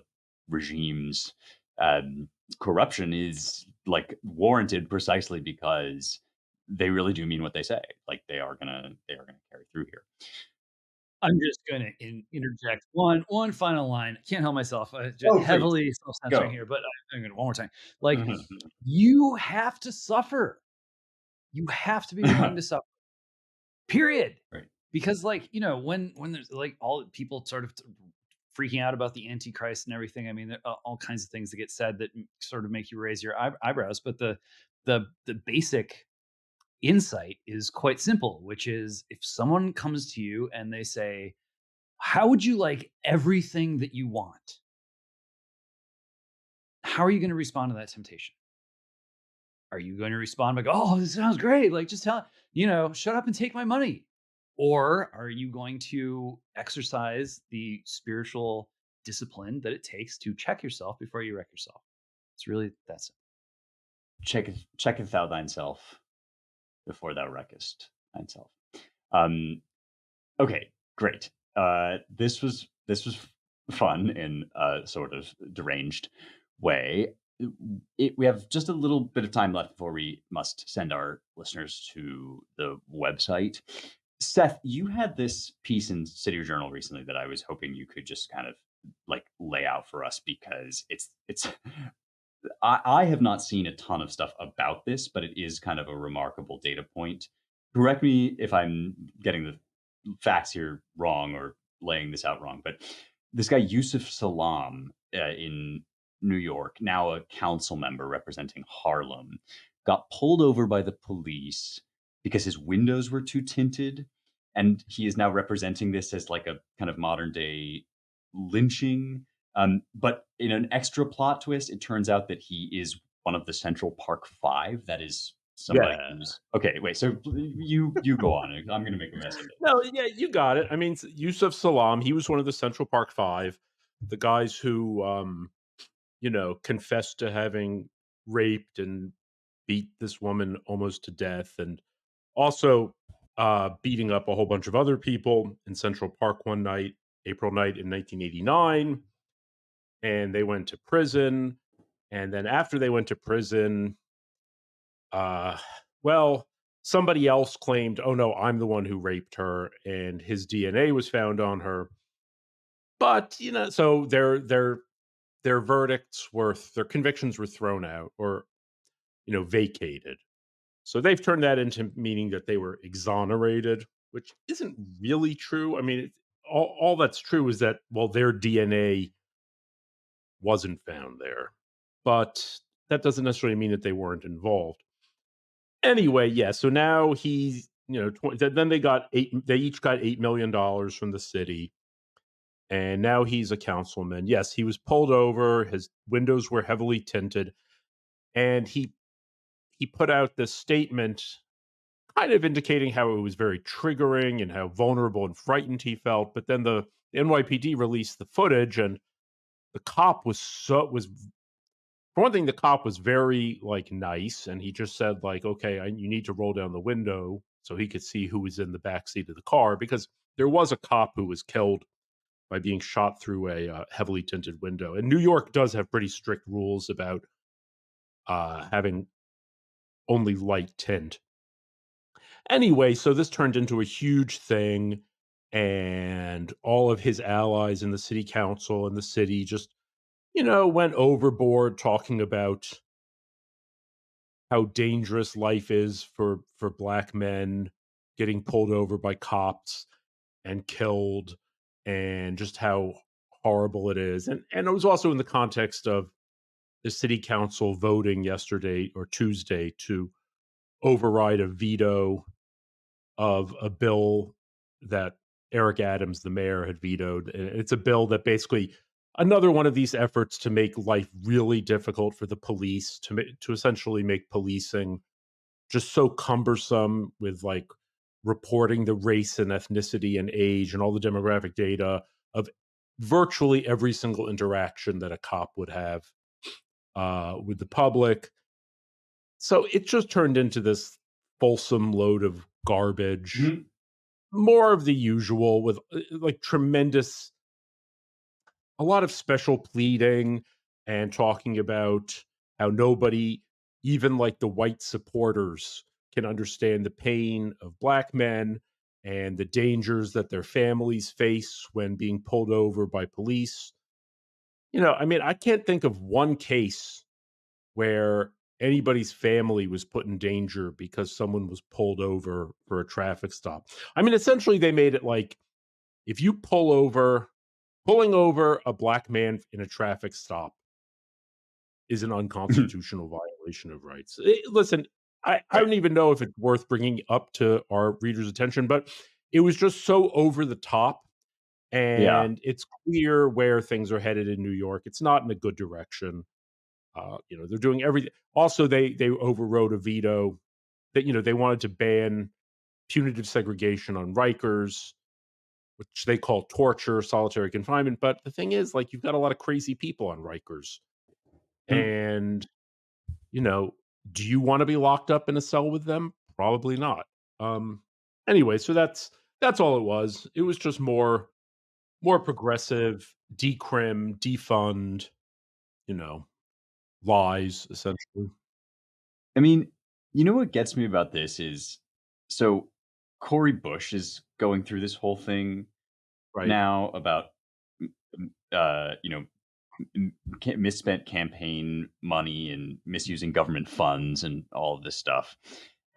regime's corruption is like warranted precisely because they really do mean what they say. Like they are gonna carry through here. I'm just gonna interject one final line. I can't help myself. Just Oh, please heavily self-censoring go. here, but I'm gonna one more time. Like, you have to suffer. You have to be willing to suffer. Period. Right. Because, like, when there's like all people sort of freaking out about the Antichrist and everything. I mean, there are all kinds of things that get said that sort of make you raise your eyebrows. But the basic insight is quite simple, which is if someone comes to you and they say, "How would you like everything that you want?" How are you going to respond to that temptation? Are you going to respond by, "Oh, this sounds great. Like, just shut up and take my money." Or are you going to exercise the spiritual discipline that it takes to check yourself before you wreck yourself? It's really that simple. Checketh thou thyself before thou wreckest thyself. Um, okay, great. This was fun in a sort of deranged way. We have just a little bit of time left before we must send our listeners to the website. Seth, you had this piece in City Journal recently that I was hoping you could just kind of like lay out for us because it's I have not seen a ton of stuff about this, but it is kind of a remarkable data point. Correct me if I'm getting the facts here wrong or laying this out wrong, but this guy Yusuf Salam in New York, now a council member representing Harlem, got pulled over by the police because his windows were too tinted, and he is now representing this as like a kind of modern day lynching. But in an extra plot twist, it turns out that he is one of the Central Park Five. That is somebody Yeah. who's okay. Wait, so you go on. I'm going to make a mess of it. No, yeah, you got it. I mean, Yusuf Salam, he was one of the Central Park Five, the guys who, confessed to having raped and beat this woman almost to death, and also beating up a whole bunch of other people in Central Park one night, April night in 1989. And they went to prison. And then after they went to prison, uh, well, somebody else claimed, "Oh no, I'm the one who raped her," and his DNA was found on her. But so their their convictions were thrown out or vacated. So they've turned that into meaning that they were exonerated, which isn't really true. I mean, all that's true is that their DNA wasn't found there, but that doesn't necessarily mean that they weren't involved. Anyway, yeah. So now he's then they got they each got $8 million from the city, and now he's a councilman. Yes, he was pulled over. His windows were heavily tinted, and he put out this statement, kind of indicating how it was very triggering and how vulnerable and frightened he felt. But then the NYPD released the footage, and the cop was for one thing, the cop was very like nice, and he just said like, "Okay, you need to roll down the window," so he could see who was in the back seat of the car, because there was a cop who was killed by being shot through a heavily tinted window. And New York does have pretty strict rules about having only light tint. Anyway, so this turned into a huge thing, and all of his allies in the city council and the city just went overboard talking about how dangerous life is for black men getting pulled over by cops and killed, and just how horrible it is. And it was also in the context of the city council voting yesterday or Tuesday to override a veto of a bill that Eric Adams, the mayor, had vetoed. And it's a bill that basically another one of these efforts to make life really difficult for the police, to essentially make policing just so cumbersome with like reporting the race and ethnicity and age and all the demographic data of virtually every single interaction that a cop would have with the public. So it just turned into this fulsome load of garbage, Mhm. more of the usual with like tremendous, a lot of special pleading and talking about how nobody, even like the white supporters, can understand the pain of black men and the dangers that their families face when being pulled over by police. I mean, I can't think of one case where anybody's family was put in danger because someone was pulled over for a traffic stop. I mean, essentially, they made it like if you pulling over a black man in a traffic stop is an unconstitutional violation of rights. Listen, I Right. don't even know if it's worth bringing up to our readers' attention, but it was just so over the top. Yeah. And it's clear where things are headed in New York. It's not in a good direction. They're doing everything. Also, they overrode a veto that they wanted to ban punitive segregation on Rikers, which they call torture, solitary confinement. But the thing is, like, you've got a lot of crazy people on Rikers, Mm. and you know, do you want to be locked up in a cell with them? Probably not. Um, anyway, so that's all it was. It was just more progressive, decrim, defund, you know, lies essentially. I mean, you know what gets me about this is so Cory Bush is going through this whole thing Right. now about, you know, misspent campaign money and misusing government funds and all of this stuff.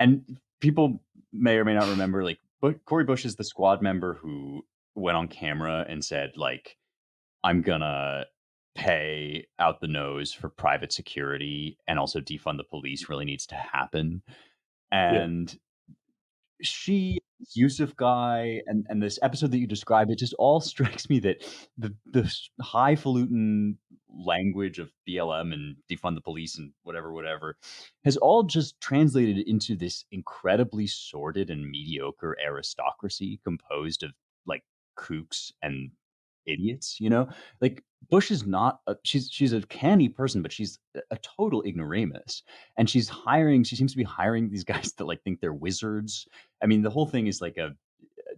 And people may or may not remember, like, but Cory Bush is the squad member who went on camera and said, like, I'm gonna pay out the nose for private security and also defund the police really needs to happen. Yeah. And she, Yusuf guy, and this episode that you described, it just all strikes me that the highfalutin language of BLM and defund the police and whatever has all just translated into this incredibly sordid and mediocre aristocracy composed of like kooks and idiots. Like Bush is not she's a canny person, but she's a total ignoramus, and she seems to be hiring these guys that like think they're wizards. I mean, the whole thing is like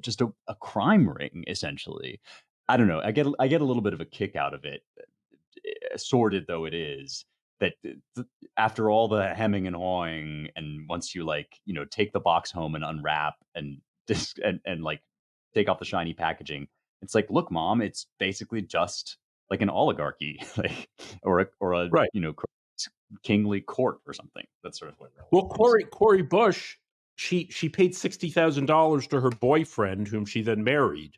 just a crime ring, essentially. I don't know. I get a little bit of a kick out of it, sordid though it is. That after all the hemming and hawing, and once you like take the box home and unwrap and and like take off the shiny packaging, it's like, look, mom, it's basically just like an oligarchy, like or a Right. kingly court or something. That's sort of what it really Well, is. Corey Bush, she paid $60,000 to her boyfriend, whom she then married,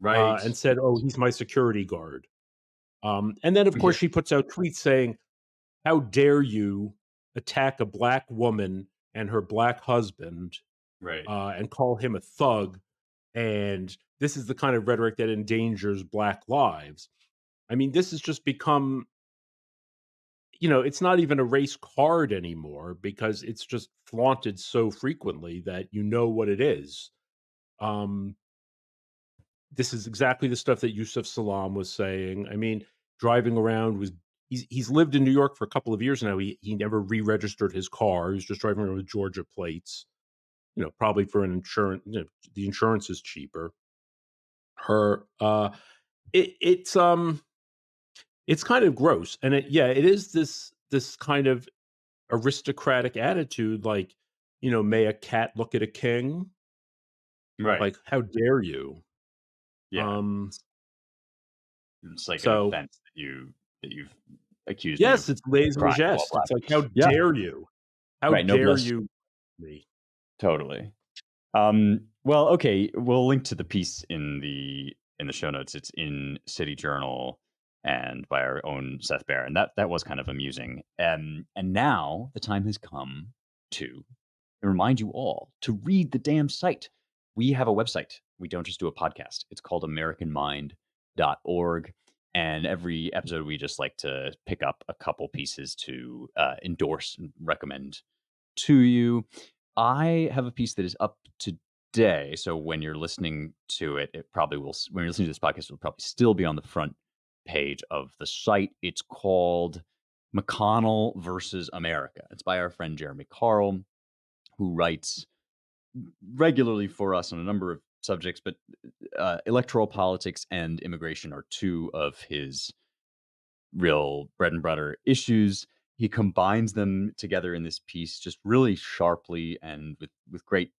Right. and said, "Oh, he's my security guard." And then, of course, Yeah. she puts out tweets saying, "How dare you attack a black woman and her black husband, Right. and call him a thug? And this is the kind of rhetoric that endangers black lives." I mean, this has just become, it's not even a race card anymore because it's just flaunted so frequently that you know what it is. Um, this is exactly the stuff that Yusuf Salam was saying. I mean, driving around was he's lived in New York for a couple of years now. He never re-registered his car. He was just driving around with Georgia plates. Probably for an insurance. The insurance is cheaper. Her, it's kind of gross, and it is this kind of aristocratic attitude, like, may a cat look at a king? Right. Like, how dare you? Yeah. Um, It's like an so offense that you've accused me of yes, it's les crying while majestes. It's like, how laughing. Yeah. dare you? How Right. dare Noblesse. you me? Totally. Well, okay. We'll link to the piece in the in the show notes. It's in City Journal and by our own Seth Barron. That was kind of amusing. And now the time has come to remind you all to read the damn site. We have a website. We don't just do a podcast. It's called AmericanMind.org. And every episode, we just like to pick up a couple pieces to endorse and recommend to you. I have a piece that is up today. So when you're listening to it, it probably will, when you're listening to this podcast, it'll probably still be on the front page of the site. It's called McConnell versus America. It's by our friend Jeremy Carl, who writes regularly for us on a number of subjects, but electoral politics and immigration are two of his real bread and butter issues. He combines them together in this piece just really sharply and with great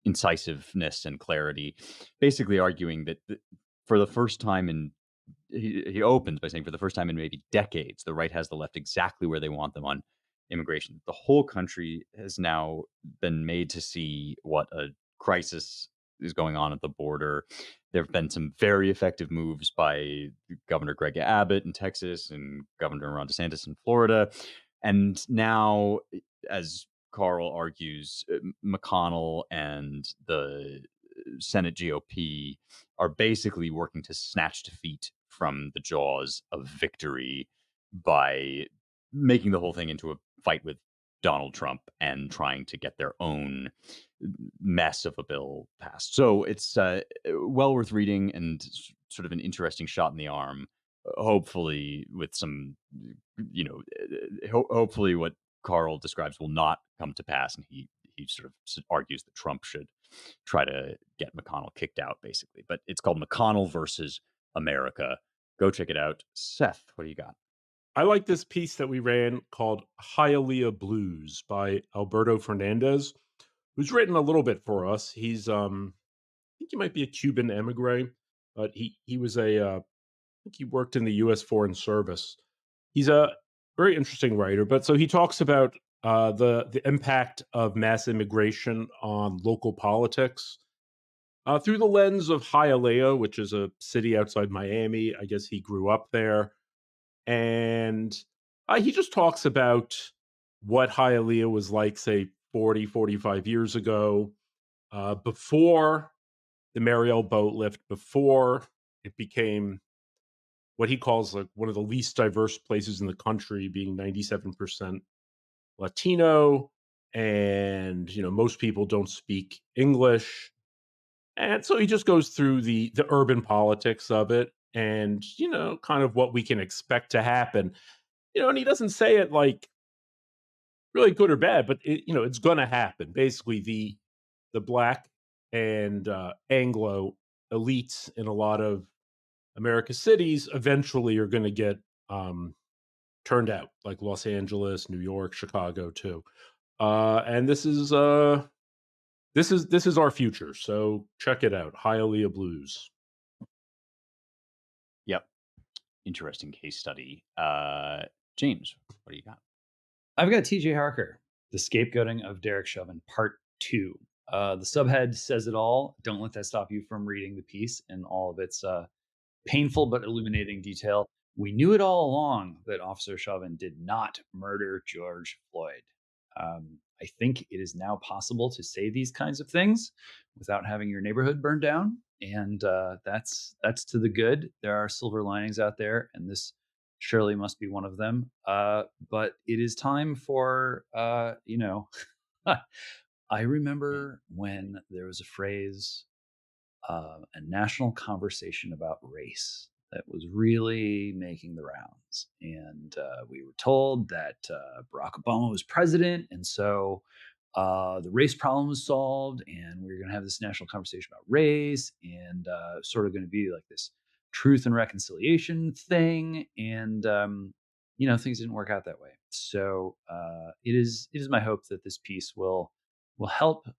incisiveness and clarity, basically arguing that for the first time in he opens by saying for the first time in maybe decades, the right has the left exactly where they want them on immigration. The whole country has now been made to see what a crisis is going on at the border. There have been some very effective moves by Governor Greg Abbott in Texas and Governor Ron DeSantis in Florida. And now, as Carl argues, McConnell and the Senate GOP are basically working to snatch defeat from the jaws of victory by making the whole thing into a fight with Donald Trump and trying to get their own mess of a bill passed. So it's well worth reading and sort of an interesting shot in the arm. Hopefully, with some, hopefully, what Carl describes will not come to pass, and he sort of argues that Trump should try to get McConnell kicked out, basically. But it's called McConnell versus America. Go check it out. Seth, what do you got? I like this piece that we ran called Hialeah Blues by Alberto Fernandez, who's written a little bit for us. He's I think he might be a Cuban emigre, but he was I think he worked in the U.S. Foreign Service. He's a very interesting writer, but so he talks about the impact of mass immigration on local politics through the lens of Hialeah, which is a city outside Miami. I guess he grew up there, and he just talks about what Hialeah was like, say, 40, 45 years ago, before the Mariel boat lift, before it became what he calls like one of the least diverse places in the country, being 97% Latino, and most people don't speak English. And so he just goes through the urban politics of it, and kind of what we can expect to happen. And he doesn't say it like really good or bad, but it's going to happen. Basically, the black and Anglo elites in a lot of America's cities eventually are going to get turned out, like Los Angeles, New York, Chicago too. And this is our future. So check it out, Hialeah Blues. Yep, interesting case study. James, what do you got? I've got TJ Harker, The Scapegoating of Derek Chauvin, Part 2. The subhead says it all. Don't let that stop you from reading the piece in all of its painful but illuminating detail. We knew it all along that Officer Chauvin did not murder George Floyd. I think it is now possible to say these kinds of things without having your neighborhood burned down, and that's to the good. There are silver linings out there, and this surely must be one of them. But it is time for I remember when there was a phrase, a national conversation about race that was really making the rounds. And we were told that Barack Obama was president. And so the race problem was solved. And we were going to have this national conversation about race and sort of going to be like this truth and reconciliation thing. And, things didn't work out that way. So it is my hope that this piece will help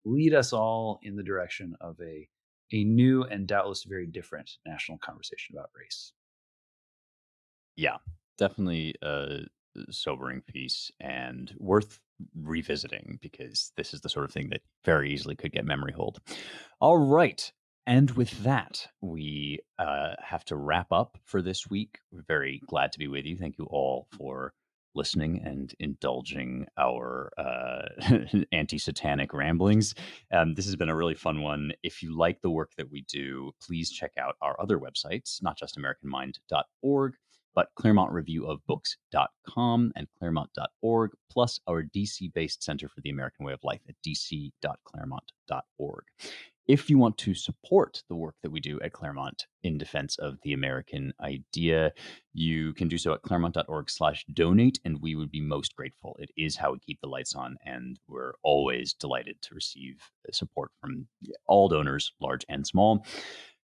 lead us all in the direction of a new and doubtless very different national conversation about race. Yeah, definitely a sobering piece and worth revisiting because this is the sort of thing that very easily could get memory hold. All right. And with that, we have to wrap up for this week. We're very glad to be with you. Thank you all for listening and indulging our anti-satanic ramblings. This has been a really fun one. If you like the work that we do, please check out our other websites, not just AmericanMind.org, but ClaremontReviewOfBooks.com and Claremont.org, plus our DC-based Center for the American Way of Life at dc.claremont.org. If you want to support the work that we do at Claremont in defense of the American idea, you can do so at claremont.org/donate, and we would be most grateful. It is how we keep the lights on, and we're always delighted to receive support from all donors, large and small.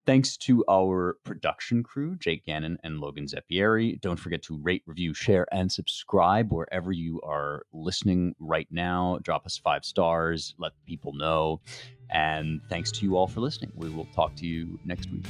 Thanks to our production crew, Jake Gannon and Logan Zeppieri. Don't forget to rate, review, share, and subscribe wherever you are listening right now. Drop us 5 stars, let people know. And thanks to you all for listening. We will talk to you next week.